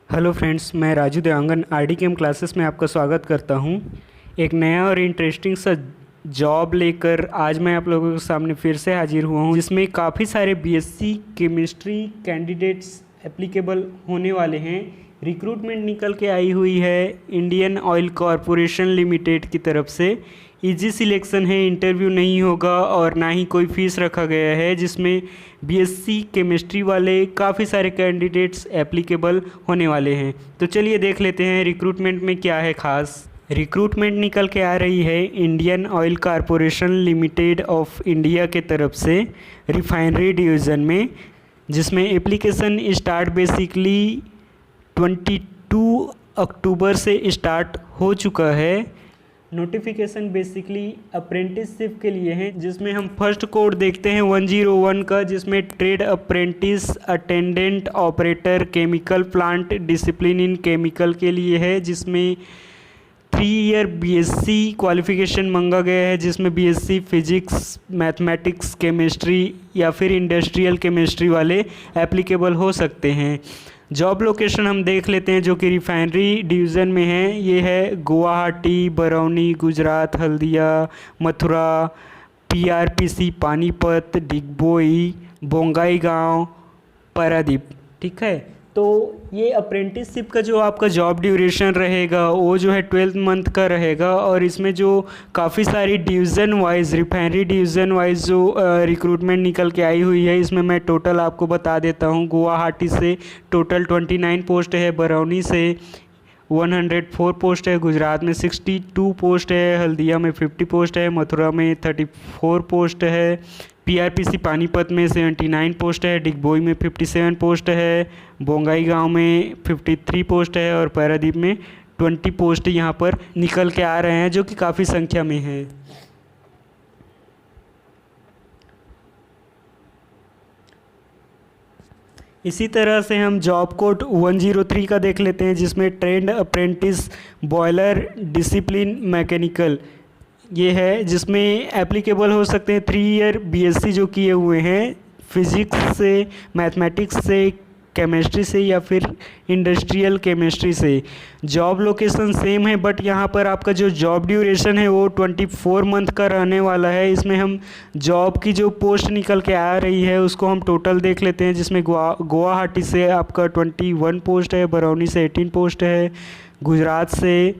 Hello friends, मैं Raju Dewangan RD केम classes में आपका स्वागत करता हूं। एक नया और इंटरेस्टिंग सा जॉब लेकर आज मैं आप लोगों के सामने फिर से हाजिर हुआ हूं, जिसमें काफ़ी सारे बीएससी केमिस्ट्री कैंडिडेट्स एप्लीकेबल होने वाले हैं। रिक्रूटमेंट निकल के आई हुई है इंडियन ऑयल कॉरपोरेशन लिमिटेड की तरफ से। इजी सिलेक्शन है, इंटरव्यू नहीं होगा और ना ही कोई फ़ीस रखा गया है, जिसमें बीएससी केमिस्ट्री वाले काफ़ी सारे कैंडिडेट्स एप्लीकेबल होने वाले हैं। तो चलिए देख लेते हैं रिक्रूटमेंट में क्या है ख़ास। रिक्रूटमेंट निकल के आ रही है Indian oil corporation limited of India के तरफ से रिफाइनरी डिवीज़न में, जिसमें एप्लीकेशन स्टार्ट बेसिकली 22 अक्टूबर से स्टार्ट हो चुका है। नोटिफिकेशन बेसिकली अप्रेंटिसशिप के लिए है, जिसमें हम फर्स्ट कोड देखते हैं 101 का, जिसमें trade apprentice attendant operator chemical plant discipline in chemical के लिए है, जिसमें 3 ईयर बीएससी क्वालिफिकेशन मांगा गया है, जिसमें बीएससी फिजिक्स मैथमेटिक्स केमिस्ट्री या फिर इंडस्ट्रियल केमिस्ट्री वाले एप्लीकेबल हो सकते हैं। जॉब लोकेशन हम देख लेते हैं, जो कि रिफाइनरी डिवीज़न में है। ये है गुवाहाटी, बरौनी गुजरात, हल्दिया, मथुरा, पीआरपीसी पानीपत, डिगबोई, बोंगाईगांव, पारादीप। ठीक है, तो ये अप्रेंटिसशिप का जो आपका जॉब ड्यूरेशन रहेगा वो जो है 12 मंथ का रहेगा। और इसमें जो काफ़ी सारी division wise refinery division wise जो रिक्रूटमेंट निकल के आई हुई है, इसमें मैं टोटल आपको बता देता हूँ। गुवाहाटी से टोटल 29 पोस्ट है, बरौनी से 104 पोस्ट है, गुजरात में 62 पोस्ट है, हल्दिया में 50 पोस्ट है, मथुरा में 34 पोस्ट है, पीआरपीसी पानीपत में 79 पोस्ट है, डिगबोई में 57 पोस्ट है, बोंगाईगांव में 53 पोस्ट है और पारादीप में 20 पोस्ट यहाँ पर निकल के आ रहे हैं, जो कि काफ़ी संख्या में है। इसी तरह से हम जॉब कोड 103 का देख लेते हैं, जिसमें trend apprentice boiler discipline mechanical ये है, जिसमें एप्लीकेबल हो सकते हैं 3 ईयर बीएससी जो किए हुए हैं फिजिक्स से, मैथमेटिक्स से, केमिस्ट्री से या फिर इंडस्ट्रियल केमिस्ट्री से। जॉब लोकेशन सेम है, बट यहाँ पर आपका जो जॉब ड्यूरेशन है वो 24 मंथ का रहने वाला है। इसमें हम जॉब की जो पोस्ट निकल के आ रही है उसको हम टोटल देख लेते हैं, जिसमें गुवाहाटी से आपका 21 पोस्ट है, बरौनी से 18 पोस्ट है, गुजरात से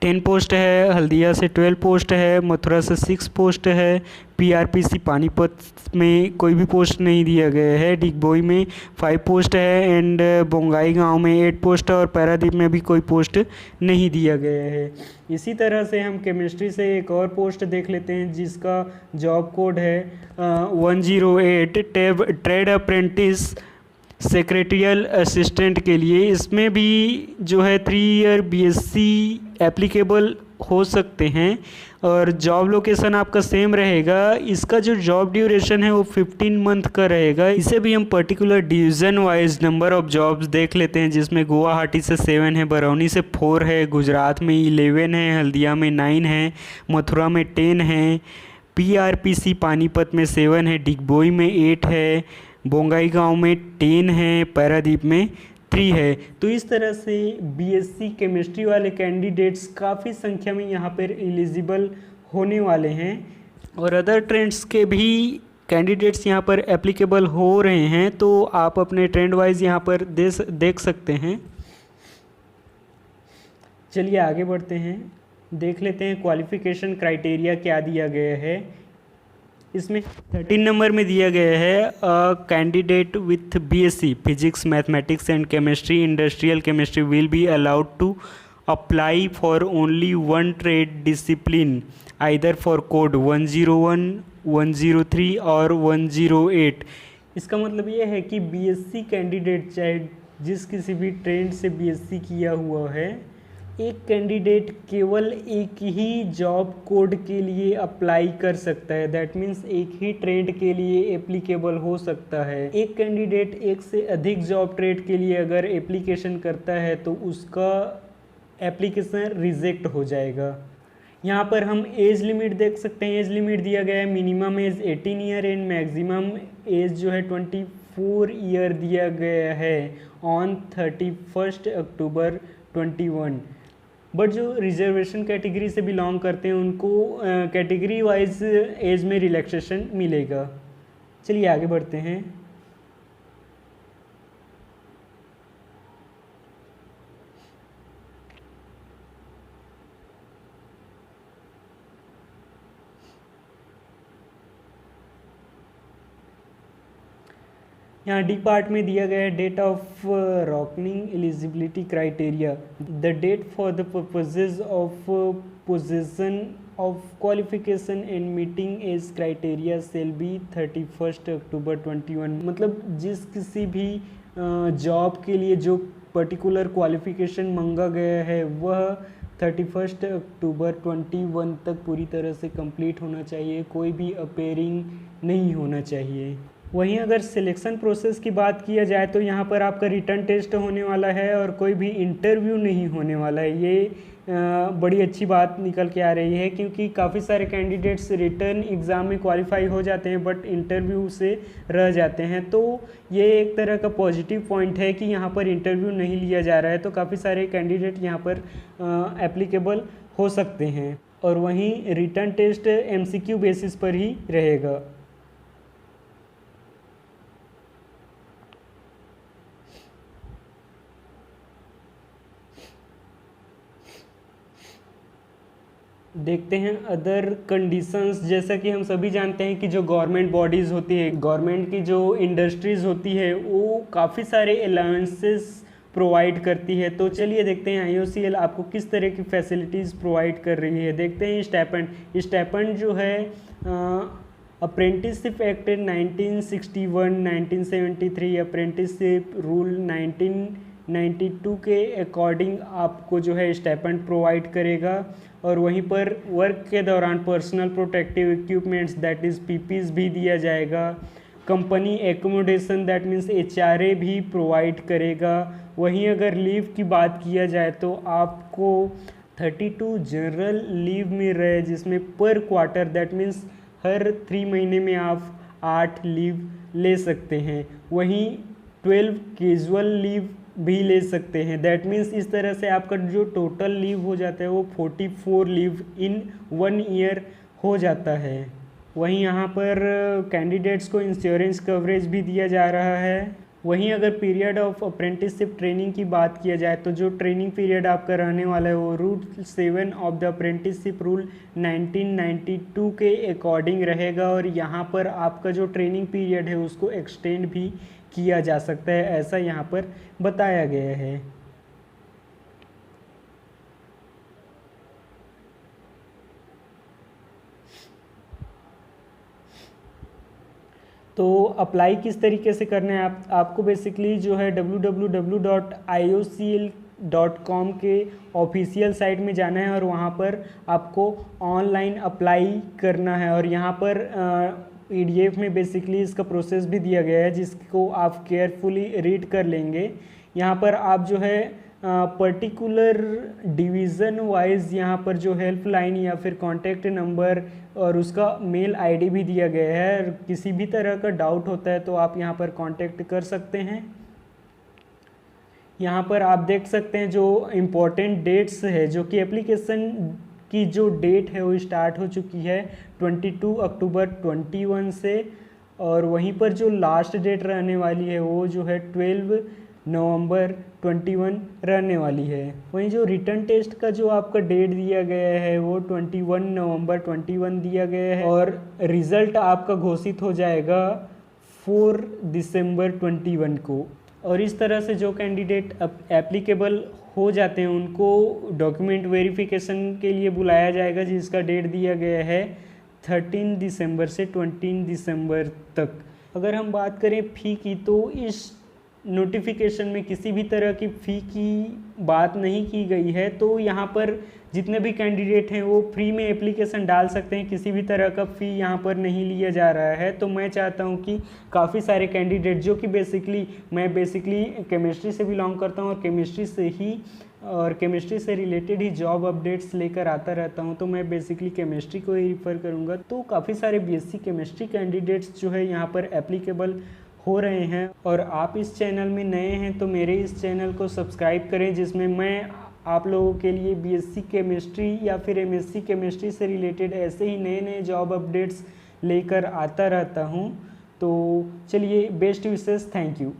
10 पोस्ट है, हल्दिया से 12 पोस्ट है, मथुरा से 6 पोस्ट है, पीआरपीसी पानीपत में कोई भी पोस्ट नहीं दिया गया है, डिगबोई में 5 पोस्ट है एंड बोंगाईगांव में 8 पोस्ट है और पारादीप में भी कोई पोस्ट नहीं दिया गया है। इसी तरह से हम केमिस्ट्री से एक और पोस्ट देख लेते हैं, जिसका जॉब कोड है 108 ट्रेड अप्रेंटिस सेक्रेटरियल असिस्टेंट के लिए। इसमें भी जो है 3 ईयर बीएससी एप्लीकेबल हो सकते हैं और जॉब लोकेशन आपका सेम रहेगा। इसका जो जॉब ड्यूरेशन है वो 15 मंथ का रहेगा। इसे भी हम particular division wise number of jobs देख लेते हैं, जिसमें गुवाहाटी से 7 है, बरौनी से 4 है, गुजरात में 11 है, हल्दिया में 9 है, मथुरा में 10 है, पीआरपीसी पानीपत में 7 है, डिगबोई में 8 है, बोंगाईगांव में 10 है, पारादीप में 3 है। तो इस तरह से बीएससी केमिस्ट्री वाले कैंडिडेट्स काफ़ी संख्या में यहाँ पर एलिजिबल होने वाले हैं और अदर ट्रेंड्स के भी कैंडिडेट्स यहाँ पर एप्लीकेबल हो रहे हैं। तो आप अपने ट्रेंड वाइज यहाँ पर देख सकते हैं। चलिए आगे बढ़ते हैं, देख लेते हैं क्वालिफ़िकेशन क्राइटेरिया क्या दिया गया है। इसमें 13 नंबर में दिया गया है candidate with BSc physics mathematics and chemistry industrial chemistry will be allowed to apply for only one trade discipline either for code 101, 103 और 108। इसका मतलब ये है कि बीएससी कैंडिडेट चाहे जिस किसी भी ट्रेड से बीएससी किया हुआ है, एक कैंडिडेट केवल एक ही जॉब कोड के लिए अप्लाई कर सकता है। दैट मीन्स एक ही ट्रेड के लिए एप्लीकेबल हो सकता है। एक कैंडिडेट एक से अधिक जॉब ट्रेड के लिए अगर एप्लीकेशन करता है तो उसका एप्लीकेशन रिजेक्ट हो जाएगा। यहाँ पर हम एज लिमिट देख सकते हैं। एज लिमिट दिया गया है minimum age 18 year and maximum age जो है 4 ईयर दिया गया है ऑन 31 अक्टूबर 21। बट जो रिजर्वेशन कैटेगरी से बिलोंग करते हैं उनको कैटेगरी वाइज एज में रिलैक्सेशन मिलेगा। चलिए आगे बढ़ते हैं। यहाँ डी पार्ट में दिया गया है date of reckoning eligibility criteria. The date for the purposes of position of qualification and meeting age criteria shall be 31 October 21। मतलब जिस किसी भी जॉब के लिए जो पर्टिकुलर क्वालिफिकेशन मांगा गया है वह 31 अक्टूबर 21 तक पूरी तरह से कंप्लीट होना चाहिए, कोई भी अपेयरिंग नहीं होना चाहिए। वहीं अगर सिलेक्शन प्रोसेस की बात किया जाए तो यहाँ पर आपका रिटर्न टेस्ट होने वाला है और कोई भी इंटरव्यू नहीं होने वाला है। ये बड़ी अच्छी बात निकल के आ रही है, क्योंकि काफ़ी सारे कैंडिडेट्स रिटर्न एग्ज़ाम में क्वालिफाई हो जाते हैं बट इंटरव्यू से रह जाते हैं। तो ये एक तरह का पॉजिटिव पॉइंट है कि यहाँ पर इंटरव्यू नहीं लिया जा रहा है, तो काफ़ी सारे कैंडिडेट यहाँ पर एप्लीकेबल हो सकते हैं। और वहीं रिटर्न टेस्ट MCQ बेसिस पर ही रहेगा। देखते हैं अदर कंडीशंस। जैसा कि हम सभी जानते हैं कि जो गवर्नमेंट बॉडीज़ होती है, गवर्नमेंट की जो इंडस्ट्रीज़ होती है वो काफ़ी सारे अलाउंसेस प्रोवाइड करती है। तो चलिए देखते हैं IOCL आपको किस तरह की फैसिलिटीज़ प्रोवाइड कर रही है। देखते हैं स्टाइपेंड। स्टाइपेंड जो है अप्रेंटिसशिप एक्ट 1961, 1973, अप्रेंटिसशिप रूल 1992 के अकॉर्डिंग आपको जो है स्टाइपेंड प्रोवाइड करेगा। और वहीं पर वर्क के दौरान personal protective equipments that is PPEs भी दिया जाएगा। Company accommodation that means HRA भी प्रोवाइड करेगा। वहीं अगर लीव की बात किया जाए तो आपको 32 जनरल लीव मिल रहे हैं, जिसमें पर क्वार्टर दैट मीन्स हर 3 महीने में आप 8 लीव ले सकते हैं। वहीं 12 कैजुअल लीव भी ले सकते हैं। दैट मीन्स इस तरह से आपका जो टोटल लीव हो जाता है वो 44 लीव इन 1 ईयर हो जाता है। वहीं यहाँ पर कैंडिडेट्स को इंश्योरेंस कवरेज भी दिया जा रहा है। वहीं अगर पीरियड ऑफ अप्रेंटिसशिप ट्रेनिंग की बात किया जाए तो जो ट्रेनिंग पीरियड आपका रहने वाला है वो rule 7 of the apprenticeship rule 1992 के अकॉर्डिंग रहेगा। और यहाँ पर आपका जो ट्रेनिंग पीरियड है उसको एक्सटेंड भी किया जा सकता है, ऐसा यहाँ पर बताया गया है। तो अप्लाई किस तरीके से करना है, आपको बेसिकली जो है www.iocl.com के ऑफिशियल साइट में जाना है और वहाँ पर आपको ऑनलाइन अप्लाई करना है। और यहाँ पर PDF में बेसिकली इसका प्रोसेस भी दिया गया है, जिसको आप केयरफुली रीड कर लेंगे। यहाँ पर आप जो है पर्टिकुलर डिवीज़न वाइज यहाँ पर जो हेल्पलाइन या फिर कॉन्टैक्ट नंबर और उसका मेल ID भी दिया गया है। किसी भी तरह का डाउट होता है तो आप यहाँ पर कांटेक्ट कर सकते हैं। यहाँ पर आप देख सकते हैं जो इम्पोर्टेंट डेट्स है, जो कि एप्लीकेशन की जो डेट है वो स्टार्ट हो चुकी है 22 अक्टूबर 21 से। और वहीं पर जो लास्ट डेट रहने वाली है वो जो है 12 नवंबर 21 रहने वाली है। वहीं जो रिटर्न टेस्ट का जो आपका डेट दिया गया है वो 21 नवंबर 21 दिया गया है। और रिज़ल्ट आपका घोषित हो जाएगा 4 दिसंबर 21 को। और इस तरह से जो कैंडिडेट एप्लीकेबल हो जाते हैं उनको डॉक्यूमेंट वेरिफिकेशन के लिए बुलाया जाएगा, जिसका डेट दिया गया है 13 दिसंबर से 20 दिसंबर तक। अगर हम बात करें फ़ी की तो इस नोटिफिकेशन में किसी भी तरह की फ़ी की बात नहीं की गई है। तो यहाँ पर जितने भी कैंडिडेट हैं वो फ्री में एप्लीकेशन डाल सकते हैं, किसी भी तरह का फ़ी यहाँ पर नहीं लिया जा रहा है। तो मैं चाहता हूँ कि काफ़ी सारे कैंडिडेट जो कि मैं बेसिकली केमिस्ट्री से बिलोंग करता हूँ और केमिस्ट्री से रिलेटेड ही जॉब अपडेट्स लेकर आता रहता हूँ, तो मैं बेसिकली केमिस्ट्री को ही रिफ़र करूँगा। तो काफ़ी सारे BSc केमिस्ट्री कैंडिडेट्स जो है यहाँ पर एप्लीकेबल हो रहे हैं और आप इस चैनल में नए हैं तो मेरे इस चैनल को सब्सक्राइब करें, जिसमें मैं आप लोगों के लिए बीएससी केमिस्ट्री या फिर एमएससी केमिस्ट्री से रिलेटेड ऐसे ही नए नए जॉब अपडेट्स लेकर आता रहता हूं। तो चलिए, बेस्ट विशेस, थैंक यू।